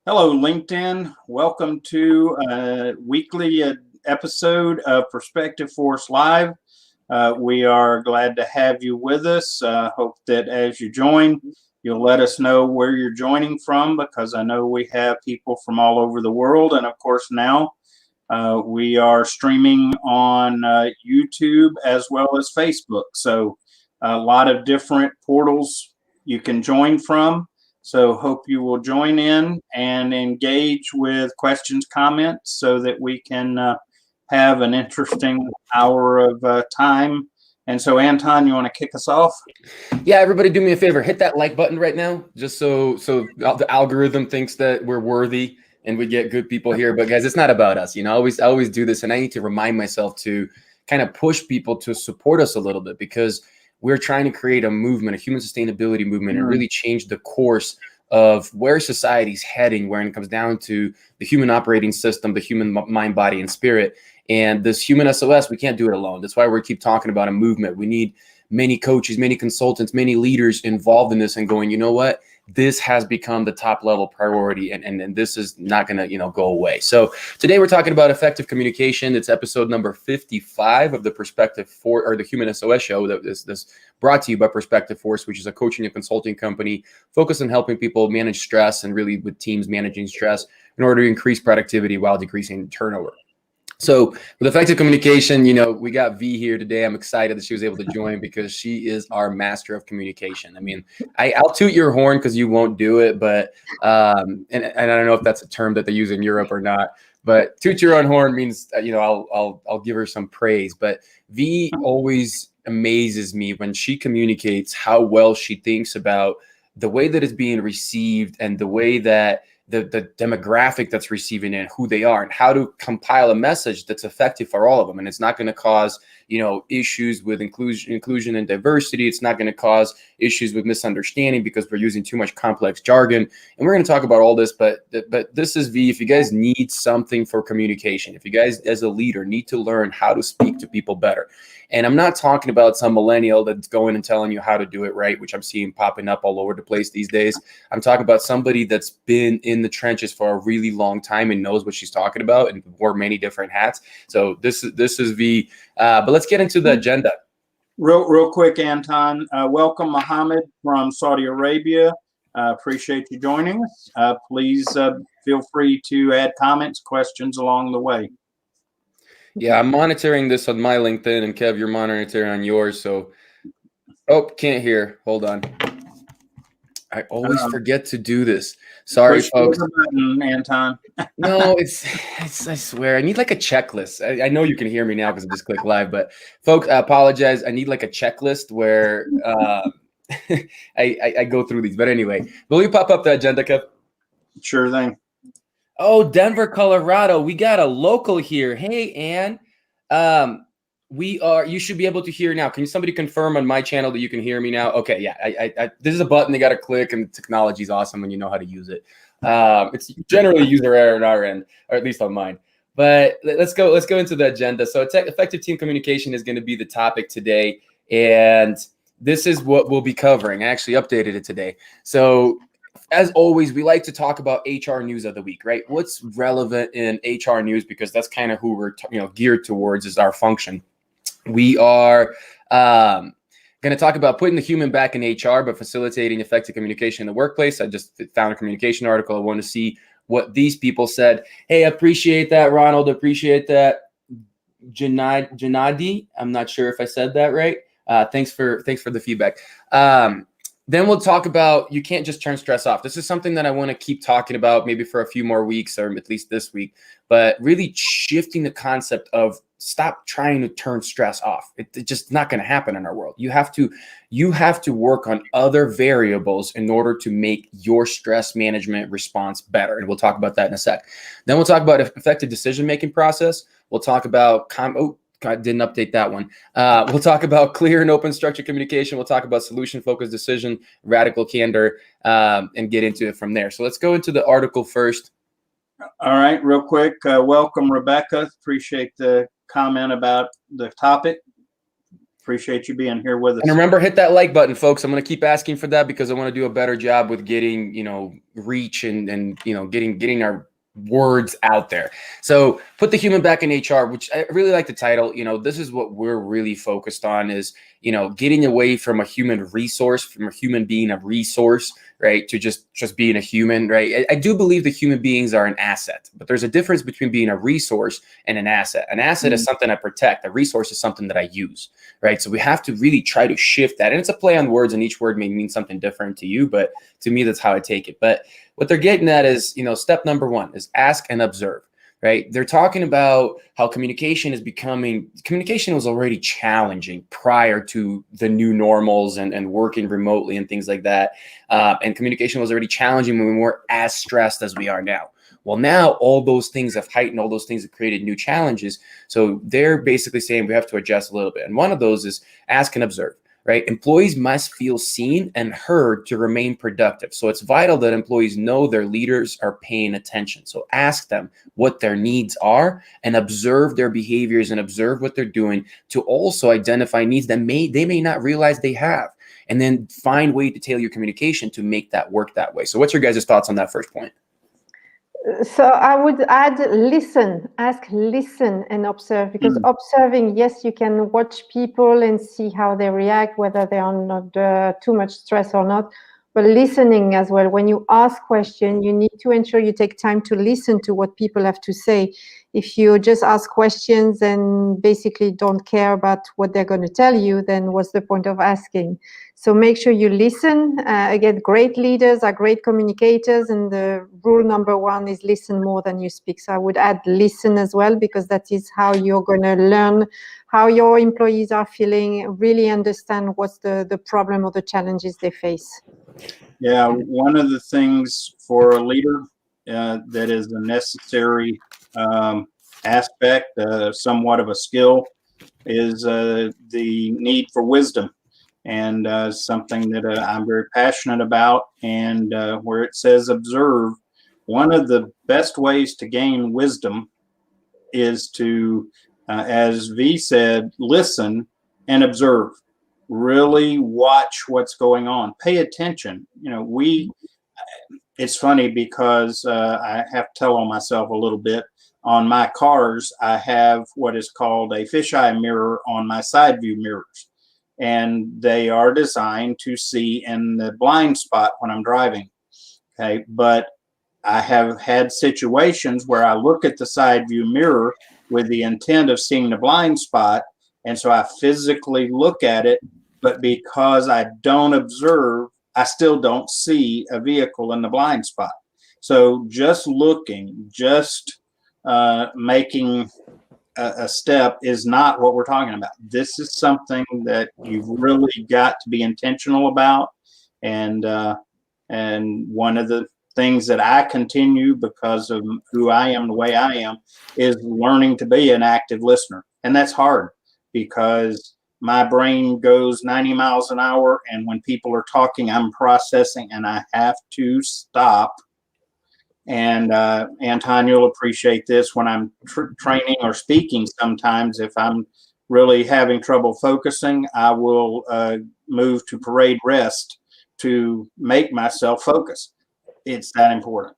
Hello, LinkedIn. Welcome to a weekly episode of Prospective Force Live. We are glad to have you with us. Hope that as you join, you'll let us know where you're joining from, because I know we have people from all over the world. And of course, now we are streaming on YouTube as well as Facebook. So a lot of different portals you can join from. So hope you will join in and engage with questions, comments, so that we can have an interesting hour of time. And so, Anton, you want to kick us off? Yeah, everybody do me a favor. Hit that like button right now, just so the algorithm thinks that we're worthy and we get good people here. But guys, it's not about us. I always do this, and I need to remind myself to kind of push people to support us a little bit, because we're trying to create a movement, a human sustainability movement, and really change the course of where society's heading, when it comes down to the human operating system, the human mind, body, and spirit. And this human SOS, we can't do it alone. That's why we keep talking about a movement. We need many coaches, many consultants, many leaders involved in this, and going, you know what? This has become the top level priority, and this is not going to, go away. So today we're talking about effective communication. It's episode number 55 of the Prospective Force, or the Human SOS show, that is brought to you by Prospective Force, which is a coaching and consulting company focused on helping people manage stress, and really with teams managing stress in order to increase productivity while decreasing turnover. So with effective communication, we got V here today. I'm excited that she was able to join, because she is our master of communication. I mean, I'll toot your horn because you won't do it, but and I don't know if that's a term that they use in Europe or not. But toot your own horn means I'll give her some praise. But V always amazes me when she communicates how well she thinks about the way that it's being received, and the way that the demographic that's receiving it, who they are, and how to compile a message that's effective for all of them. And it's not going to cause, issues with inclusion and diversity. It's not going to cause issues with misunderstanding because we're using too much complex jargon. And we're going to talk about all this, but this is V. If you guys need something for communication, if you guys as a leader need to learn how to speak to people better, and I'm not talking about some millennial that's going and telling you how to do it right, which I'm seeing popping up all over the place these days. I'm talking about somebody that's been in the trenches for a really long time and knows what she's talking about and wore many different hats. So this is V. But let's get into the agenda. Real quick, Anton. Welcome, Mohammed from Saudi Arabia. Appreciate you joining us. Please feel free to add comments, questions along the way. Yeah, I'm monitoring this on my LinkedIn, and Kev, you're monitoring on yours. So, can't hear. Hold on. I always forget to do this. Sorry, folks. Button, Anton. No, it's. I swear, I need like a checklist. I know you can hear me now because I just clicked live, but folks, I apologize. I need like a checklist where I go through these. But anyway, will you pop up the agenda, Kev? Sure thing. Oh, Denver, Colorado. We got a local here. Hey, Ann. You should be able to hear now. Can somebody confirm on my channel that you can hear me now? Okay, yeah. I this is a button they got to click, and technology is awesome when you know how to use it. It's generally user error on our end, or at least on mine. But let's go into the agenda. So effective team communication is going to be the topic today, and this is what we'll be covering. I actually updated it today. So as always, we like to talk about HR news of the week, right? What's relevant in HR news, because that's kind of who we're geared towards as our function. We are going to talk about putting the human back in HR, but facilitating effective communication in the workplace. I just found a communication article. I want to see what these people said. Hey, appreciate that, Ronald. Appreciate that, Janadi. I'm not sure if I said that right. Thanks for the feedback. Then we'll talk about, you can't just turn stress off. This is something that I want to keep talking about maybe for a few more weeks, or at least this week, but really shifting the concept of stop trying to turn stress off. It's just not going to happen in our world. You have to work on other variables in order to make your stress management response better. And we'll talk about that in a sec. Then we'll talk about effective decision-making process. We'll talk about I didn't update that one. We'll talk about clear and open structured communication. We'll talk about solution-focused decision, radical candor, and get into it from there. So let's go into the article first. All right, real quick. Welcome, Rebecca. Appreciate the comment about the topic. Appreciate you being here with us. And remember, hit that like button, folks. I'm going to keep asking for that because I want to do a better job with getting, reach and getting our words out there. So put the human back in HR, which I really like the title. This is what we're really focused on is, getting away from a human resource, from a human being a resource, right, to just being a human, right? I do believe that human beings are an asset, but there's a difference between being a resource and an asset. An asset is something I protect. A resource is something that I use, right? So we have to really try to shift that. And it's a play on words, and each word may mean something different to you, but to me, that's how I take it. But what they're getting at is, step number one is ask and observe. Right? They're talking about how communication was already challenging prior to the new normals and working remotely and things like that. And communication was already challenging when we weren't as stressed as we are now. Well, now all those things have heightened, all those things have created new challenges. So they're basically saying we have to adjust a little bit. And one of those is ask and observe. Right? Employees must feel seen and heard to remain productive. So it's vital that employees know their leaders are paying attention. So ask them what their needs are and observe their behaviors and observe what they're doing to also identify needs that they may not realize they have. And then find way to tailor your communication to make that work that way. So what's your guys' thoughts on that first point? So I would add listen, listen and observe, because observing, yes, you can watch people and see how they react, whether they are not too much stress or not, but listening as well. When you ask questions, you need to ensure you take time to listen to what people have to say. If you just ask questions and basically don't care about what they're going to tell you, then what's the point of asking? So make sure you listen. Again, great leaders are great communicators, and the rule number one is listen more than you speak. So I would add listen as well, because that is how you're going to learn how your employees are feeling, really understand what's the problem or the challenges they face. Yeah, one of the things for a leader that is a necessary aspect, somewhat of a skill, is the need for wisdom. And something that I'm very passionate about, and where it says observe, one of the best ways to gain wisdom is to, as V said, listen and observe. Really watch what's going on. Pay attention. It's funny because I have to tell on myself a little bit. On my cars, I have what is called a fisheye mirror on my side view mirrors. And they are designed to see in the blind spot when I'm driving. Okay. But I have had situations where I look at the side view mirror with the intent of seeing the blind spot. And so I physically look at it, but because I don't observe, I still don't see a vehicle in the blind spot. So just looking, just making a step is not what we're talking about. This is something that you've really got to be intentional about. And one of the things that I continue, because of who I am, the way I am, is learning to be an active listener. And that's hard because my brain goes 90 miles an hour. And when people are talking, I'm processing, and I have to stop. And Anton, you'll appreciate this when I'm training or speaking. Sometimes if I'm really having trouble focusing, I will move to parade rest to make myself focus. It's that important.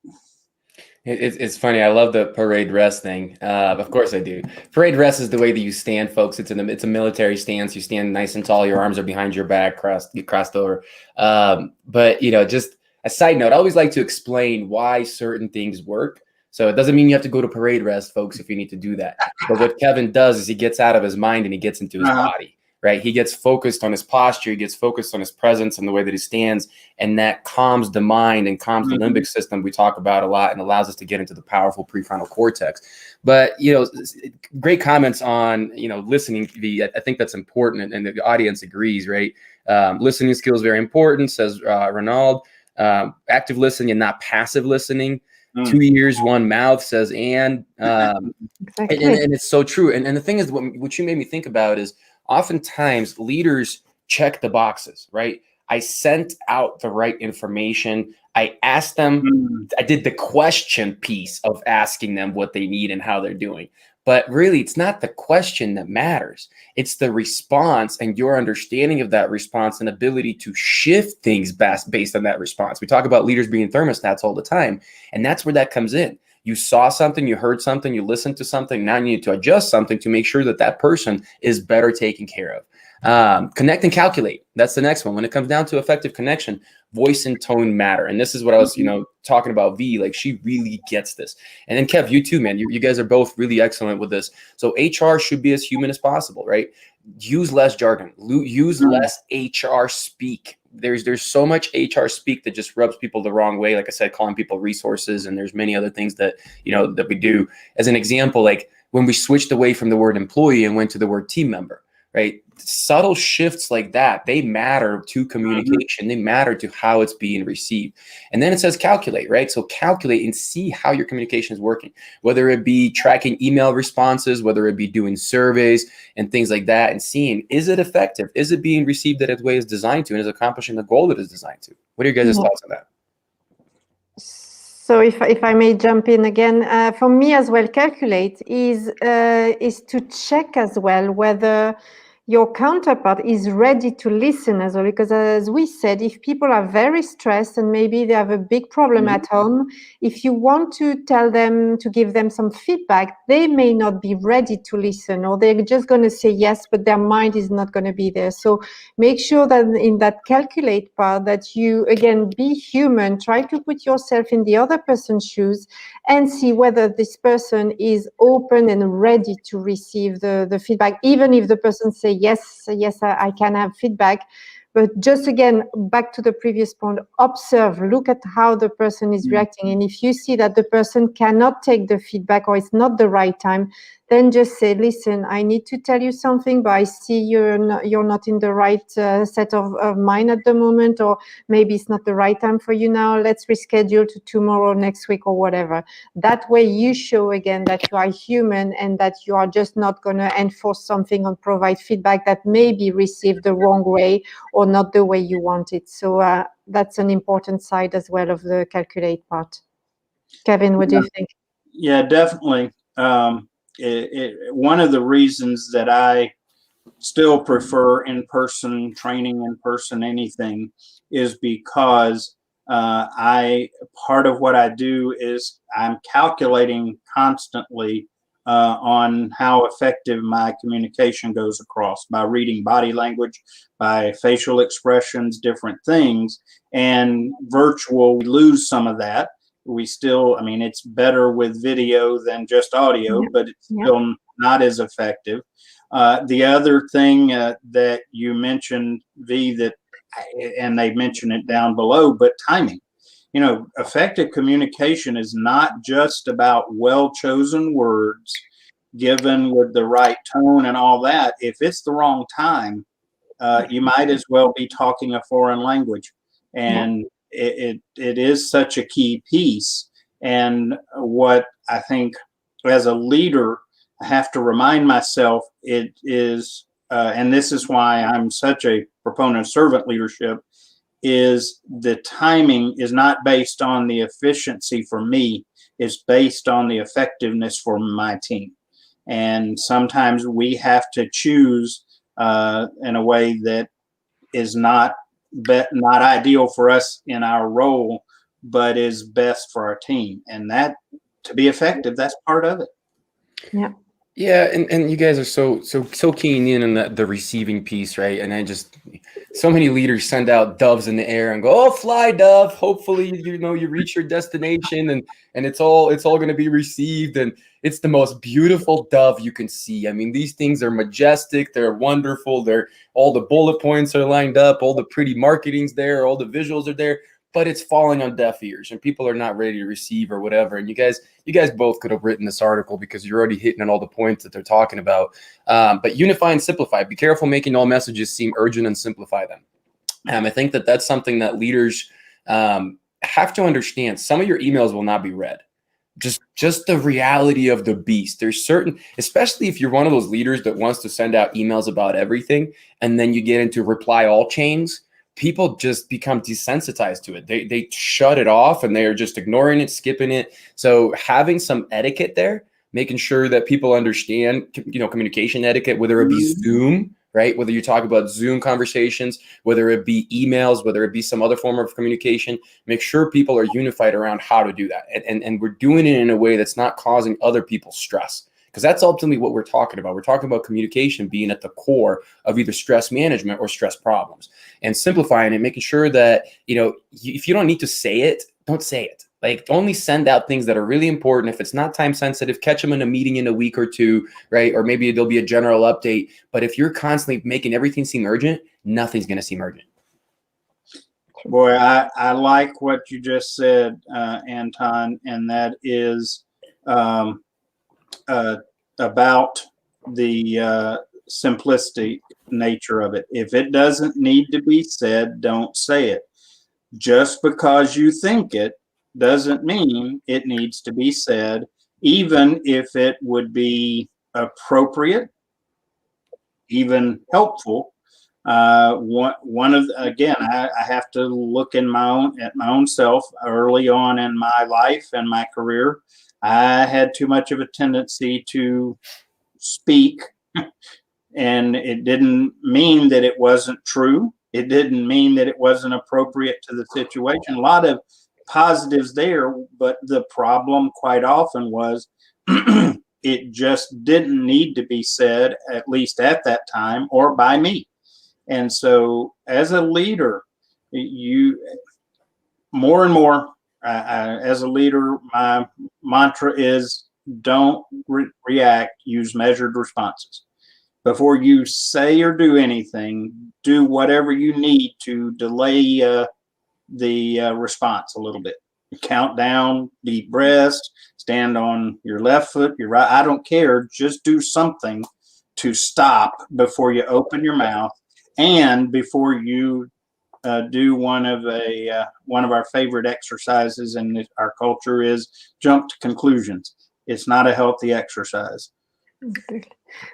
It's funny. I love the parade rest thing. Of course I do. Parade rest is the way that you stand, folks. It's a military stance. You stand nice and tall. Your arms are behind your back, crossed over. But just a side note, I always like to explain why certain things work. So it doesn't mean you have to go to parade rest, folks, if you need to do that. But what Kevin does is he gets out of his mind and he gets into his body, right? He gets focused on his posture. He gets focused on his presence and the way that he stands. And that calms the mind and calms the limbic system we talk about a lot, and allows us to get into the powerful prefrontal cortex. But, great comments on, listening. I think that's important. And the audience agrees, right? Listening skills, very important, says Ronald. Active listening and not passive listening. 2 ears, 1 mouth, says Anne. Exactly. And it's so true. And the thing is, what you made me think about is oftentimes leaders check the boxes, right? I sent out the right information. I asked them, I did the question piece of asking them what they need and how they're doing. But really, it's not the question that matters. It's the response and your understanding of that response and ability to shift things based on that response. We talk about leaders being thermostats all the time, and that's where that comes in. You saw something, you heard something, you listened to something. Now you need to adjust something to make sure that that person is better taken care of. Connect and calculate. That's the next one. When it comes down to effective connection, voice and tone matter. And this is what I was, talking about V, like she really gets this. And then Kev, you too, man, you guys are both really excellent with this. So HR should be as human as possible, right? Use less jargon, use less HR speak. There's so much HR speak that just rubs people the wrong way. Like I said, calling people resources, and there's many other things that, that we do. As an example, like when we switched away from the word employee and went to the word team member, right? Subtle shifts like that, they matter to communication. They matter to how it's being received. And then it says calculate, right? So calculate and see how your communication is working, whether it be tracking email responses, whether it be doing surveys and things like that, and seeing, is it effective? Is it being received that the way it's designed to, and is accomplishing the goal that it's designed to? What are your guys' thoughts on that? So if I may jump in again, for me as well, calculate is to check as well whether your counterpart is ready to listen as well. Because as we said, if people are very stressed and maybe they have a big problem at home, if you want to tell them, to give them some feedback, they may not be ready to listen, or they're just going to say yes, but their mind is not going to be there. So make sure that in that calculate part that you, again, be human, try to put yourself in the other person's shoes and see whether this person is open and ready to receive the feedback, even if the person says, yes, I can have feedback. But just again, back to the previous point, observe, look at how the person is reacting. And if you see that the person cannot take the feedback or it's not the right time, then just say, listen, I need to tell you something, but I see you're not in the right set of mind at the moment, or maybe it's not the right time for you now. Let's reschedule to tomorrow, next week, or whatever. That way you show again that you are human and that you are just not going to enforce something or provide feedback that may be received the wrong way or not the way you want it. So that's an important side as well of the calculate part. Kevin, what do you think? Yeah, definitely. One of the reasons that I still prefer in-person training, in-person anything, is because part of what I do is I'm calculating constantly on how effective my communication goes across by reading body language, by facial expressions, different things. And virtual, we lose some of that. We still, I mean, it's better with video than just audio, but it's still not as effective. The other thing that you mentioned, V, and they mention it down below, but timing. Effective communication is not just about well-chosen words given with the right tone and all that. If it's the wrong time, you might as well be talking a foreign language. And it is such a key piece. And what I think as a leader, I have to remind myself it is, and this is why I'm such a proponent of servant leadership, is the timing is not based on the efficiency for me, it's based on the effectiveness for my team. And sometimes we have to choose in a way that is not ideal for us in our role, but is best for our team. And that, to be effective, that's part of it. Yeah, and you guys are so keen in on the receiving piece, right? And so many leaders send out doves in the air and go, "Oh, fly, dove! Hopefully, you reach your destination, and it's all going to be received." And it's the most beautiful dove you can see. I mean, these things are majestic. They're wonderful. All the bullet points are lined up. All the pretty marketing's there. All the visuals are there. But it's falling on deaf ears, and people are not ready to receive or whatever. And you guys both could have written this article because you're already hitting on all the points that they're talking about. But unify and simplify. Be careful making all messages seem urgent and simplify them. I think that's something that leaders have to understand. Some of your emails will not be read. Just the reality of the beast. There's certain, especially if you're one of those leaders that wants to send out emails about everything, and then you get into reply all chains. People just become desensitized to it. They shut it off and they are just ignoring it, skipping it. So having some etiquette there, making sure that people understand, communication etiquette, whether it be Zoom, right? Whether you talk about Zoom conversations, whether it be emails, whether it be some other form of communication, make sure people are unified around how to do that. And we're doing it in a way that's not causing other people stress, because that's ultimately what we're talking about. We're talking about communication being at the core of either stress management or stress problems, and simplifying it, making sure that, if you don't need to say it, don't say it. Like, only send out things that are really important. If it's not time sensitive, catch them in a meeting in a week or two, right? Or maybe there'll be a general update. But if you're constantly making everything seem urgent, nothing's going to seem urgent. Boy, I like what you just said, Anton, and that is about the simplistic nature of it. If it doesn't need to be said, don't say it. Just because you think it doesn't mean it needs to be said, even if it would be appropriate, even helpful. One of again, I have to look at my own self. Early on in my life and my career, I had too much of a tendency to speak, and it didn't mean that it wasn't true. It didn't mean that it wasn't appropriate to the situation. A lot of positives there, but the problem quite often was it just didn't need to be said, at least at that time, or by me. And so as a leader, you more and more, as a leader, my mantra is don't react, use measured responses. Before you say or do anything, do whatever you need to delay the response a little bit. Count down, deep breaths, stand on your left foot, your right. I don't care. Just do something to stop before you open your mouth, and before you do one of our favorite exercises in our culture is jump to conclusions. It's not a healthy exercise.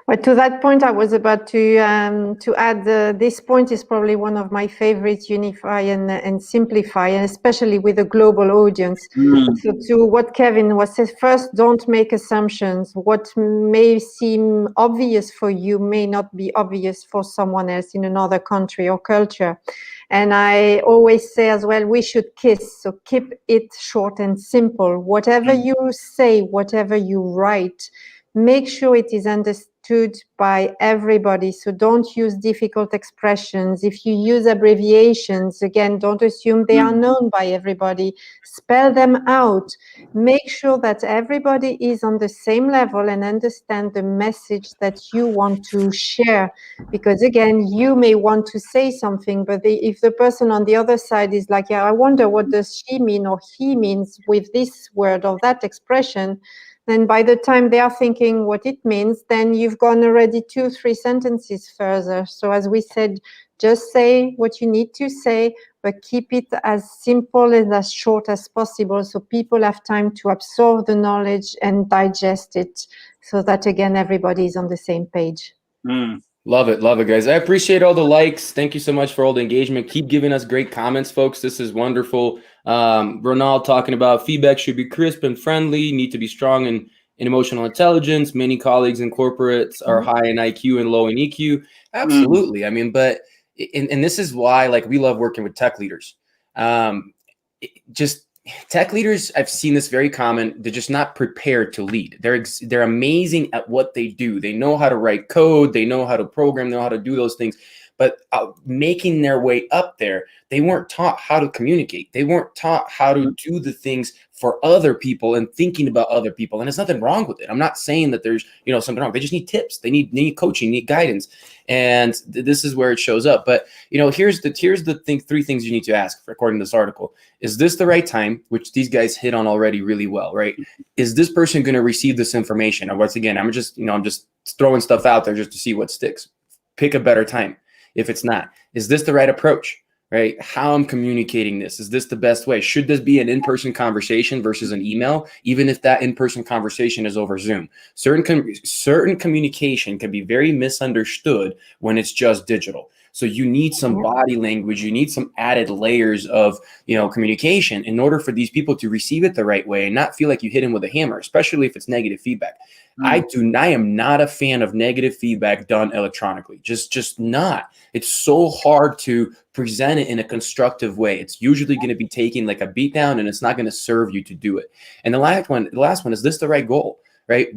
Well, to that point, I was about to add, this point is probably one of my favorites, unify and simplify, and especially with a global audience. So to what Kevin was saying, first, don't make assumptions. What may seem obvious for you may not be obvious for someone else in another country or culture. And I always say as well, we should KISS. So keep it short and simple. Whatever you say, whatever you write, make sure it is understood by everybody. So don't use difficult expressions. If you use abbreviations, again, don't assume they are known by everybody. Spell them out. Make sure that everybody is on the same level and understand the message that you want to share. Because again, you may want to say something, but if the person on the other side is like, yeah, I wonder what does she mean or he means with this word or that expression, then by the time they are thinking what it means, then you've gone already 2-3 sentences further. So as we said, just say what you need to say, but keep it as simple and as short as possible so people have time to absorb the knowledge and digest it, so that, again, everybody is on the same page. Love it, guys. I appreciate all the likes. Thank you so much for all the engagement. Keep giving us great comments, folks. This is wonderful. Ronald talking about feedback should be crisp and friendly, need to be strong in emotional intelligence. Many colleagues in corporates are high in IQ and low in EQ. Absolutely. I mean, but and this is why, like, we love working with tech leaders. Just tech leaders, I've seen this very common. They're just not prepared to lead. They're amazing at what they do. They know how to write code. They know how to program, know how to do those things. But making their way up there, they weren't taught how to communicate. They weren't taught how to do the things for other people and thinking about other people. And there's nothing wrong with it. I'm not saying that there's something wrong. They just need tips. They need coaching, need guidance. And this is where it shows up. But here's the thing. 3 things you need to ask for, according to this article. Is this the right time? Which these guys hit on already really well, right? Is this person going to receive this information? And once again, I'm just throwing stuff out there just to see what sticks. Pick a better time. If it's not, is this the right approach, right? How I'm communicating this, is this the best way? Should this be an in-person conversation versus an email, even if that in-person conversation is over Zoom? Certain communication can be very misunderstood when it's just digital. So you need some body language, you need some added layers of, communication in order for these people to receive it the right way and not feel like you hit them with a hammer, especially if it's negative feedback. I am not a fan of negative feedback done electronically. Just not. It's so hard to present it in a constructive way. It's usually going to be taking like a beat down, and it's not going to serve you to do it. And the last one, is this the right goal, right?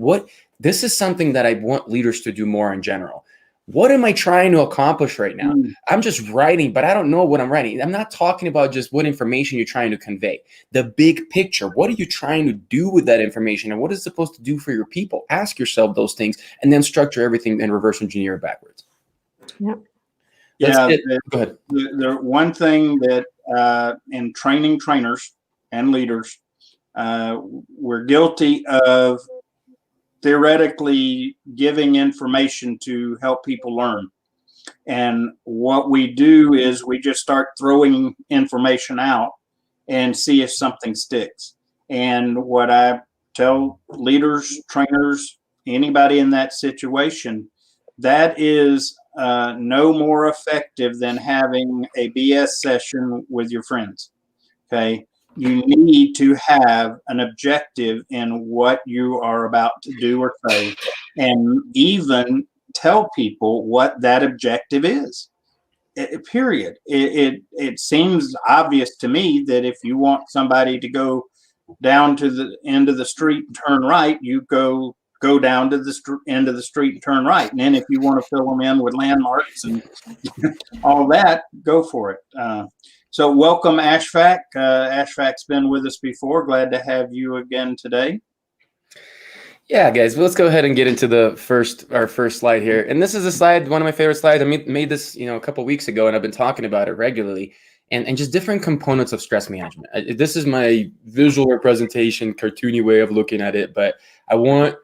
This is something that I want leaders to do more in general. What am I trying to accomplish right now? I'm just writing, but I don't know what I'm writing. I'm not talking about just what information you're trying to convey. The big picture, what are you trying to do with that information, and what is it supposed to do for your people? Ask yourself those things, and then structure everything and reverse engineer it backwards. Yeah. Go ahead. The one thing that in training trainers and leaders, we're guilty of theoretically giving information to help people learn. And what we do is we just start throwing information out and see if something sticks. And what I tell leaders, trainers, anybody in that situation, that is no more effective than having a BS session with your friends. Okay. You need to have an objective in what you are about to do or say, and even tell people what that objective is. Period. It seems obvious to me that if you want somebody to go down to the end of the street and turn right, you go down to the end of the street and turn right. And then if you want to fill them in with landmarks and all that, go for it. So welcome, Ashfaq. Ashfaq's been with us before. Glad to have you again today. Yeah, guys, well, let's go ahead and get into our first slide here. And this is a slide, one of my favorite slides. I made this, a couple of weeks ago, and I've been talking about it regularly. And just different components of stress management. This is my visual representation, cartoony way of looking at it. But I want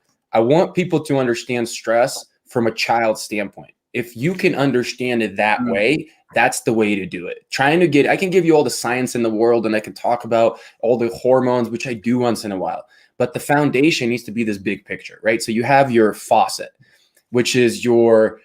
people to understand stress from a child's standpoint. If you can understand it that way, that's the way to do it. I can give you all the science in the world, and I can talk about all the hormones, which I do once in a while. But the foundation needs to be this big picture, right? So you have your faucet, which is your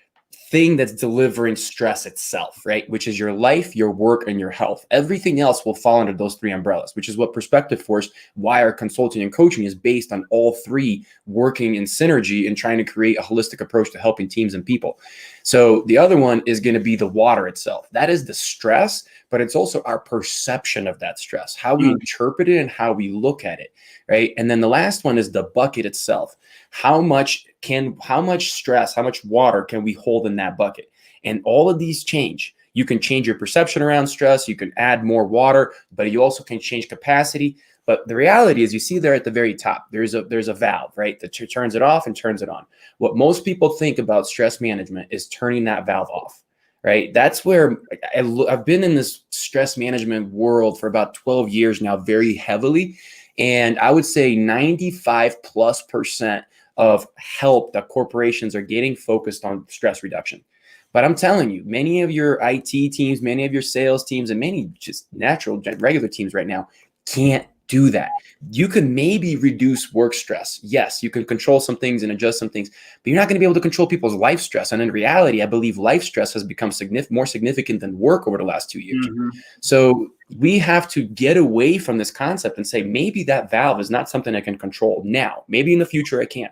thing that's delivering stress itself, right? Which is your life, your work, and your health. Everything else will fall under those three umbrellas, which is what Prospective Force, why our consulting and coaching is based on all three working in synergy and trying to create a holistic approach to helping teams and people. So the other one is going to be the water itself. That is the stress, but it's also our perception of that stress, how we interpret it and how we look at it, right? And then the last one is the bucket itself. How much stress, how much water can we hold in that bucket? And all of these change. You can change your perception around stress. You can add more water, but you also can change capacity. But the reality is, you see there at the very top, there's a valve, right, that turns it off and turns it on. What most people think about stress management is turning that valve off, right? That's where I've been in this stress management world for about 12 years now, very heavily. And I would say 95+% of help that corporations are getting focused on stress reduction. But I'm telling you, many of your IT teams, many of your sales teams, and many just regular teams right now can't do that. You can maybe reduce work stress. Yes, you can control some things and adjust some things, but you're not going to be able to control people's life stress. And in reality, I believe life stress has become more significant than work over the last 2 years. So we have to get away from this concept and say, maybe that valve is not something I can control now. Maybe in the future I can.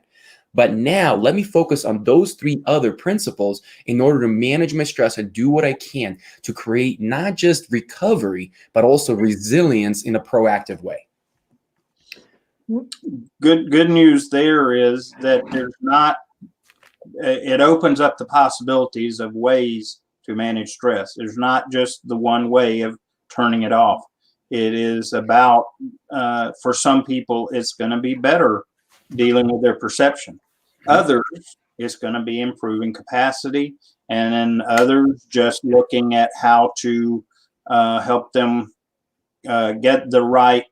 But now let me focus on those three other principles in order to manage my stress and do what I can to create not just recovery, but also resilience in a proactive way. Good news there is that it opens up the possibilities of ways to manage stress. There's not just the one way of turning it off. It is about, for some people, it's going to be better dealing with their perception. Others, it's going to be improving capacity. And then others, just looking at how to help them get the right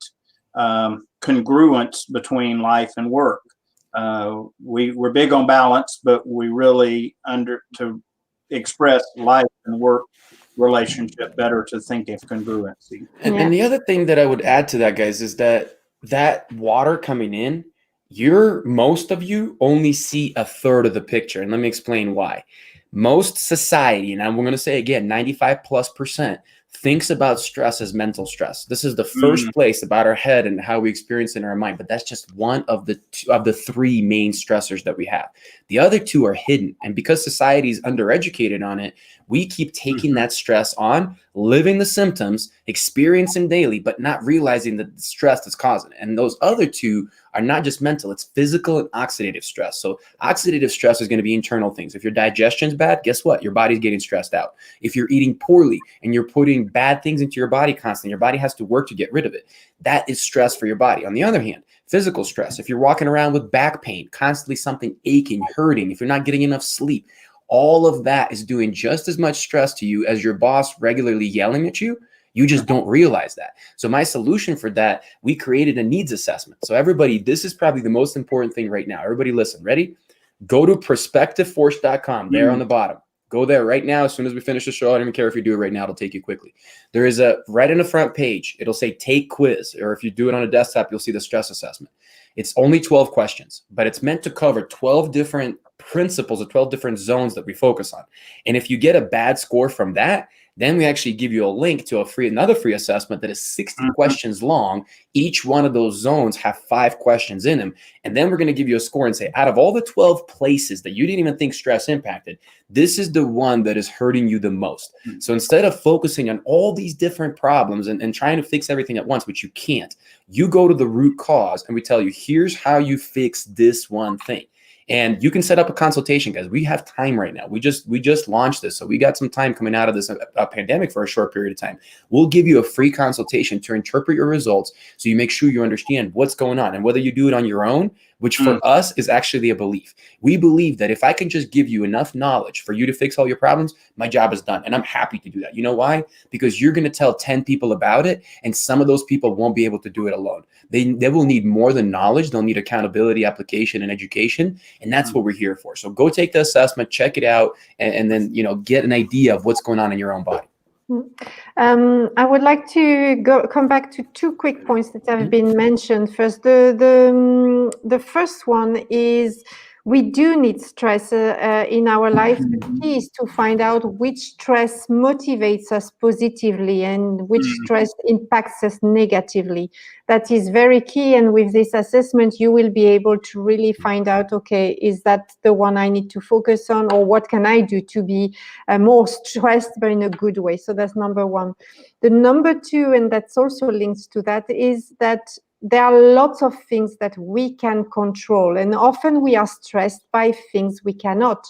congruence between life and work. We're big on balance, but we really to express life and work relationship better to think of congruency. And the other thing that I would add to that, guys, is that water coming in, most of you only see a third of the picture. And let me explain why. Most society, and I'm going to say again, 95+% thinks about stress as mental stress. This is the first place about our head and how we experience it in our mind, but that's just one of the three main stressors that we have. The other two are hidden, and because society is undereducated on it, we keep taking that stress on, living the symptoms, experiencing daily, but not realizing the stress that's causing it. And those other two are not just mental, it's physical and oxidative stress. So oxidative stress is going to be internal things. If your digestion's bad, guess what? Your body's getting stressed out. If you're eating poorly and you're putting bad things into your body constantly, your body has to work to get rid of it. That is stress for your body. On the other hand, physical stress, if you're walking around with back pain, constantly something aching, hurting, if you're not getting enough sleep, all of that is doing just as much stress to you as your boss regularly yelling at you. You just don't realize that. So my solution for that, we created a needs assessment. So everybody, this is probably the most important thing right now. Everybody listen, ready? Go to prospectiveforce.com there on the bottom. Go there right now. As soon as we finish the show, I don't even care if you do it right now. It'll take you quickly. There is a right in the front page. It'll say take quiz, or if you do it on a desktop, you'll see the stress assessment. It's only 12 questions, but it's meant to cover 12 different principles or 12 different zones that we focus on. And if you get a bad score from that, then we actually give you a link to another free assessment that is 60 questions long. Each one of those zones have 5 questions in them. And then we're going to give you a score and say, out of all the 12 places that you didn't even think stress impacted, this is the one that is hurting you the most. So instead of focusing on all these different problems and trying to fix everything at once, which you can't, you go to the root cause and we tell you, here's how you fix this one thing. And you can set up a consultation, guys. We have time right now. We just launched this. So we got some time coming out of this pandemic for a short period of time. We'll give you a free consultation to interpret your results so you make sure you understand what's going on and whether you do it on your own, which for us is actually a belief. We believe that if I can just give you enough knowledge for you to fix all your problems, my job is done. And I'm happy to do that. You know why? Because you're going to tell 10 people about it, and some of those people won't be able to do it alone. They will need more than knowledge. They'll need accountability, application, and education. And that's what we're here for. So go take the assessment, check it out, and then, get an idea of what's going on in your own body. I would like to come back to 2 quick points that have been mentioned. First, the first one is we do need stress in our life. The key is to find out which stress motivates us positively and which stress impacts us negatively. That is very key. And with this assessment, you will be able to really find out, okay, is that the one I need to focus on, or what can I do to be more stressed, but in a good way? So that's number one. The number two, and that's also linked to that, is that there are lots of things that we can control, and often we are stressed by things we cannot.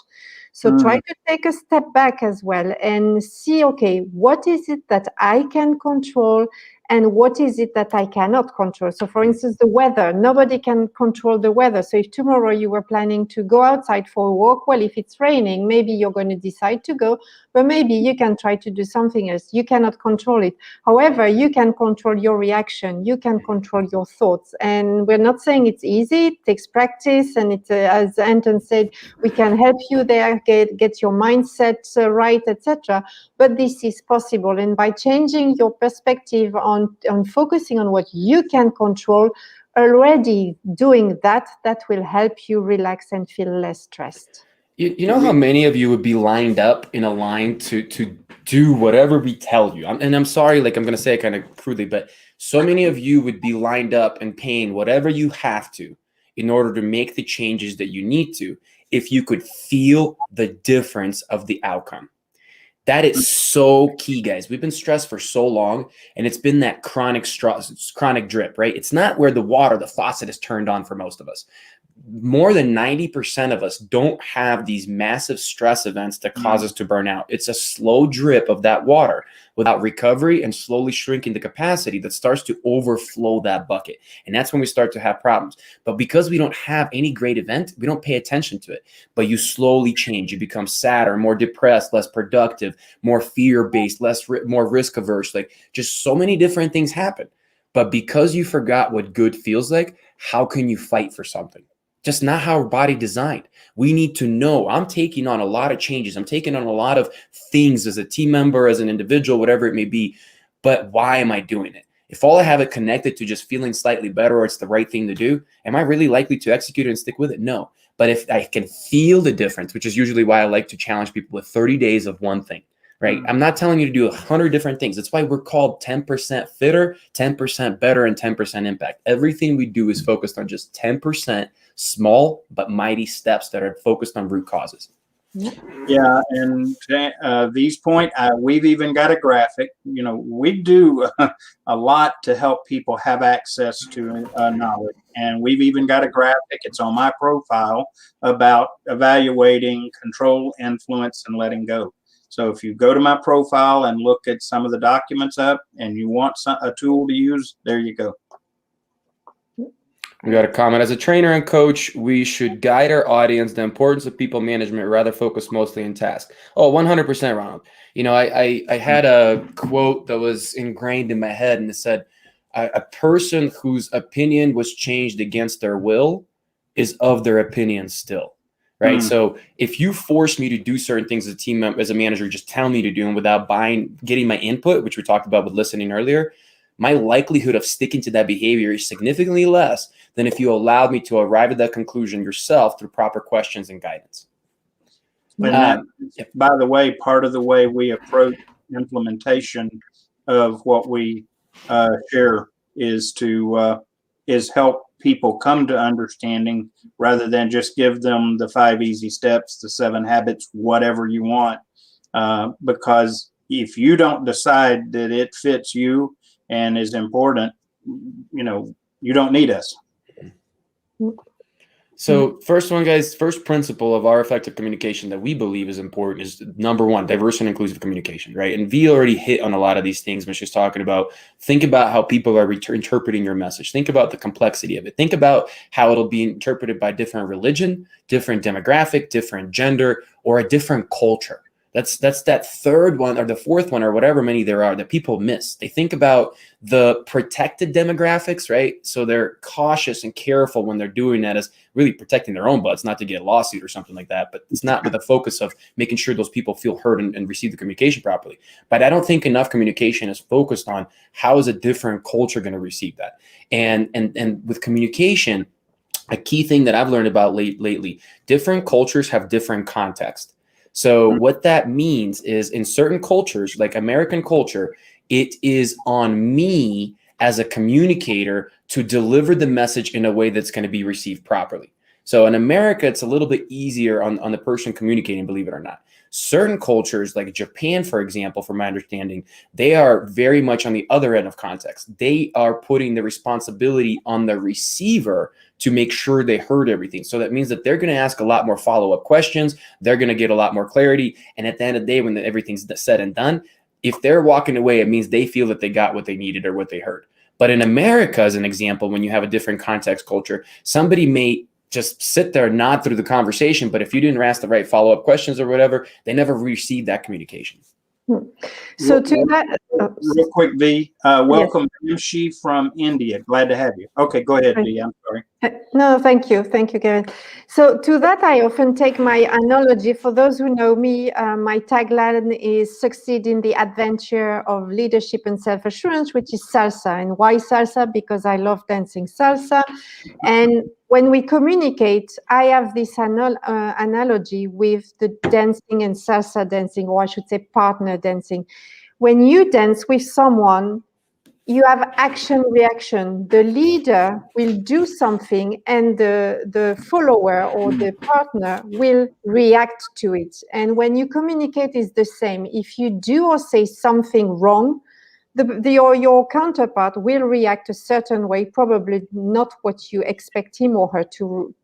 So try to take a step back as well and see, okay, what is it that I can control and what is it that I cannot control? So for instance, the weather, nobody can control the weather. So if tomorrow you were planning to go outside for a walk, well, if it's raining, maybe you're going to decide to go, but maybe you can try to do something else. You cannot control it. However, you can control your reaction. You can control your thoughts. And we're not saying it's easy. It takes practice. And it, as Anton said, we can help you there, get your mindset right, etc. But this is possible. And by changing your perspective on focusing on what you can control, already doing that will help you relax and feel less stressed. You know how many of you would be lined up in a line to do whatever we tell you? And I'm sorry, like I'm going to say it kind of crudely, but so many of you would be lined up and paying whatever you have to in order to make the changes that you need to, if you could feel the difference of the outcome. That is so key, guys. We've been stressed for so long, and it's been that chronic drip, right? It's not where the faucet is turned on for most of us. More than 90% of us don't have these massive stress events that cause us to burn out. It's a slow drip of that water without recovery and slowly shrinking the capacity that starts to overflow that bucket. And that's when we start to have problems. But because we don't have any great event, we don't pay attention to it. But you slowly change. You become sadder, more depressed, less productive, more fear-based, more risk-averse. Like just so many different things happen. But because you forgot what good feels like, how can you fight for something? Just not how our body designed. We need to know I'm taking on a lot of changes. I'm taking on a lot of things as a team member, as an individual, whatever it may be. But why am I doing it? If all I have it connected to just feeling slightly better or it's the right thing to do, am I really likely to execute it and stick with it? No. But if I can feel the difference, which is usually why I like to challenge people with 30 days of one thing, right? I'm not telling you to do 100 different things. That's why we're called 10% fitter, 10% better, and 10% impact. Everything we do is focused on just 10% small but mighty steps that are focused on root causes. Yeah, and these point, we've even got a graphic. You know, we do a lot to help people have access to knowledge, and we've even got a graphic. It's on my profile about evaluating control, influence, and letting go. So if you go to my profile and look at some of the documents up, and you want a tool to use, there you go. We got a comment. As a trainer and coach, we should guide our audience the importance of people management rather focus mostly on task. Oh, 100%, Ronald. You know, I had a quote that was ingrained in my head, and it said, a person whose opinion was changed against their will is of their opinion still. Right. So if you force me to do certain things as a team member, as a manager, just tell me to do them without getting my input, which we talked about with listening earlier, my likelihood of sticking to that behavior is significantly less than if you allowed me to arrive at that conclusion yourself through proper questions and guidance. And that, by the way, part of the way we approach implementation of what we share is to help people come to understanding rather than just give them the 5 easy steps, the 7 habits, whatever you want. Because if you don't decide that it fits you and is important, you know, you don't need us. So first one, guys, first principle of our effective communication that we believe is important is number 1, diverse and inclusive communication, right? And V already hit on a lot of these things when she's talking about, think about how people are interpreting your message. Think about the complexity of it. Think about how it'll be interpreted by different religion, different demographic, different gender, or a different culture. That's that third one or the fourth one or whatever many there are that people miss. They think about the protected demographics, right? So they're cautious and careful when they're doing that as really protecting their own butts, not to get a lawsuit or something like that. But it's not with the focus of making sure those people feel heard and receive the communication properly. But I don't think enough communication is focused on how is a different culture going to receive that. And with communication, a key thing that I've learned about lately, different cultures have different context. So what that means is in certain cultures, like American culture, it is on me as a communicator to deliver the message in a way that's going to be received properly. So in America, it's a little bit easier on the person communicating, believe it or not. Certain cultures, like Japan, for example, from my understanding, they are very much on the other end of context. They are putting the responsibility on the receiver to make sure they heard everything. So that means that they're going to ask a lot more follow-up questions. They're going to get a lot more clarity. And at the end of the day, when everything's said and done, if they're walking away, it means they feel that they got what they needed or what they heard. But in America, as an example, when you have a different context culture, somebody may just sit there, nod through the conversation, but if you didn't ask the right follow-up questions or whatever, they never received that communication. So to that, real quick, V, welcome, Yamshi from India. Glad to have you. Okay, go ahead, V. I'm sorry. No, thank you, Karen. So to that, I often take my analogy. For those who know me, my tagline is "Succeed in the adventure of leadership and self-assurance," which is salsa. And why salsa? Because I love dancing salsa. And when we communicate, I have this analogy with the dancing and salsa dancing, or I should say partner dancing. When you dance with someone, you have action reaction. The leader will do something and the follower or the partner will react to it. And when you communicate, it's the same. If you do or say something wrong, your counterpart will react a certain way, probably not what you expect him or her to.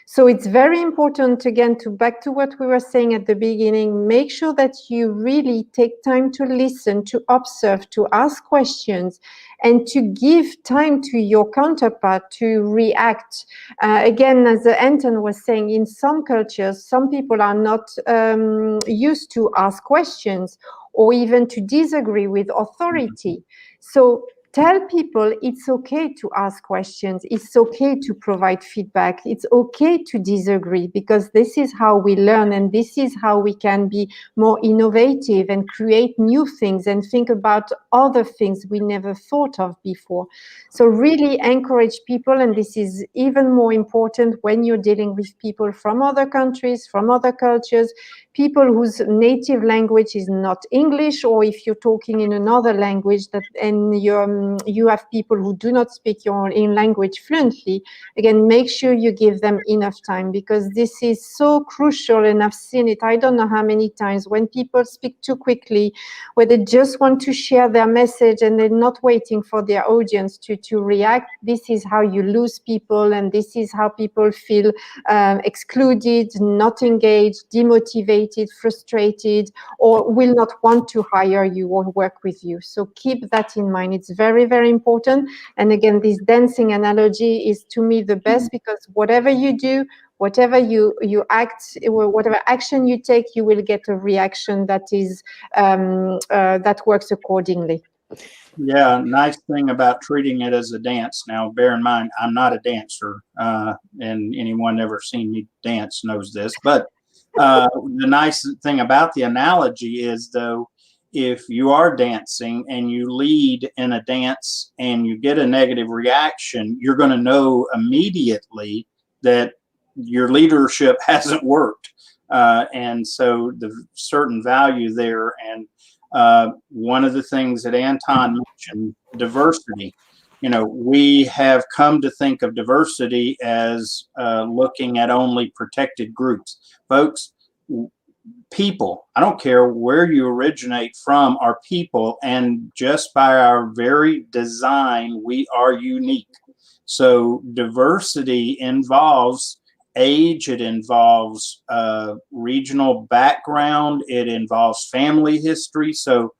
So it's very important, again, back to what we were saying at the beginning, make sure that you really take time to listen, to observe, to ask questions, and to give time to your counterpart to react. Again, as Anton was saying, in some cultures, some people are not used to ask questions or even to disagree with authority. So tell people it's okay to ask questions. It's okay to provide feedback. It's okay to disagree, because this is how we learn, and this is how we can be more innovative and create new things and think about other things we never thought of before. So really encourage people, and this is even more important when you're dealing with people from other countries, from other cultures, people whose native language is not English, or if you're talking in another language and you have people who do not speak your own language fluently. Again, make sure you give them enough time, because this is so crucial, and I've seen it I don't know how many times when people speak too quickly, where they just want to share their message and they're not waiting for their audience to react. This is how you lose people, and this is how people feel excluded, not engaged, demotivated, frustrated, or will not want to hire you or work with you. So keep that in mind. It's very, very important. And again, this dancing analogy is to me the best, because whatever you do, whatever you act, whatever action you take, you will get a reaction that is that works accordingly. Yeah, nice thing about treating it as a dance. Now, bear in mind, I'm not a dancer, and anyone ever seen me dance knows this. But the nice thing about the analogy is, though, if you are dancing and you lead in a dance and you get a negative reaction, you're going to know immediately that your leadership hasn't worked. And so the certain value there. And one of the things that Anton mentioned, diversity. We have come to think of diversity as looking at only protected groups. Folks, people, I don't care where you originate from, are people, and just by our very design, we are unique. So diversity involves age, it involves regional background, it involves family history. So,